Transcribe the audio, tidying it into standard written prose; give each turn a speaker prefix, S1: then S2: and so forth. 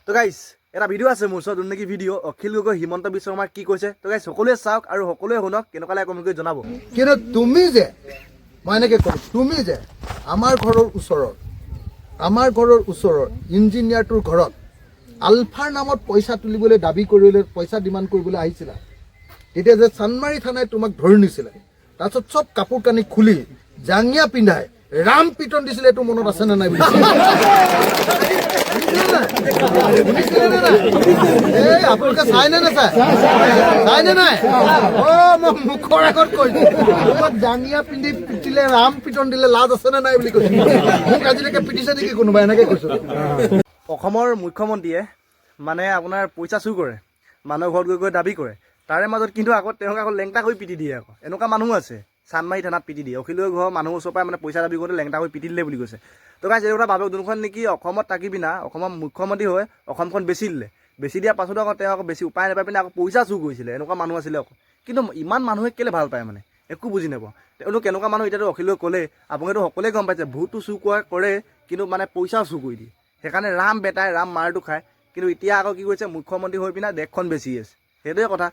S1: তো গাইছ এটা ভিডিঅ' আছে মোৰ ওচৰত যোন নেকি ভিডিঅ' অখিল গগৈ হিমন্ত বিশ্ব শৰ্মাৰ কি কৈছে তো গাইছ সকলোৱে চাওক আৰু সকলোৱে শুনক কেনেকুৱা লাগে কমেণ্ট কৰি জনাব।
S2: কিন্তু তুমি যে মই এনেকৈ ক'লোঁ তুমি যে আমাৰ ঘৰৰ ওচৰৰ ইঞ্জিনিয়াৰটোৰ ঘৰত আলফাৰ নামত পইচা তুলিবলৈ দাবী কৰিবলৈ পইচা ডিমাণ্ড কৰিবলৈ আহিছিলা তেতিয়া যে চানমাৰী থানাই তোমাক ধৰি নিছিলে তাৰপিছত চব কাপোৰ কানি খুলি জাঙিয়া পিন্ধাই ৰাম পিটন দিছিলে এইটো মনত আছে নে নাই বুলি আপোনালোকে চাইনে নাচাই চাইনে নাই মই মুখৰ আগত কৈছো তোমাক জাঙিয়া পিন্ধি পিটিলে ৰাম পিটন দিলে লাজ আছে নে নাই বুলি কৈছো মোক আজিলৈকে পিটিছে নেকি কোনোবা এনেকে কৈছো।
S1: অসমৰ মুখ্যমন্ত্ৰীয়ে মানে আপোনাৰ পইচা চুৰ কৰে মানুহৰ ঘৰত গৈ দাবী কৰে তাৰে মাজত কিন্তু আকৌ তেওঁক আকৌ লেংটা কৰি পিটি দিয়ে আকৌ এনেকুৱা মানুহ আছে চানমাৰী থানাত পিটি দিয়ে অখিল গগৈ ঘৰৰ মানুহৰ ওচৰৰ পৰা মানে পইচা দাবী কৰোঁতে লেংটা কৰি পিটি দিলে বুলি কৈছে। তো গাইছ এই কথা ভাবক যোনখন নেকি অসমত থাকি পিনা অসমৰ মুখ্যমন্ত্ৰী হৈ অসমখন বেচি দিলে বেচি দিয়াৰ পাছতো আকৌ তেওঁ আকৌ বেছি উপায় নাপাই পিনে আকৌ পইচা চুৰ কৰিছিলে এনেকুৱা মানুহ আছিলে আকৌ কিন্তু ইমান মানুহে কেলৈ ভাল পায় মানে একো বুজি নাপাওঁ তেওঁলোক কেনেকুৱা মানুহ এতিয়াতো অখিল গগৈ ক'লে আপোনালোকেতো সকলোৱে গম পাইছে ভোটটো চুৰ কৰে কিন্তু মানে পইচাও চুৰ কৰি দিয়ে সেইকাৰণে ৰাম বেটাই ৰাম মাৰটো খায় কিন্তু এতিয়া আকৌ কি কৰিছে মুখ্যমন্ত্ৰী হৈ পিনে দেশখন বেচি আছে সেইটোৱে কথা।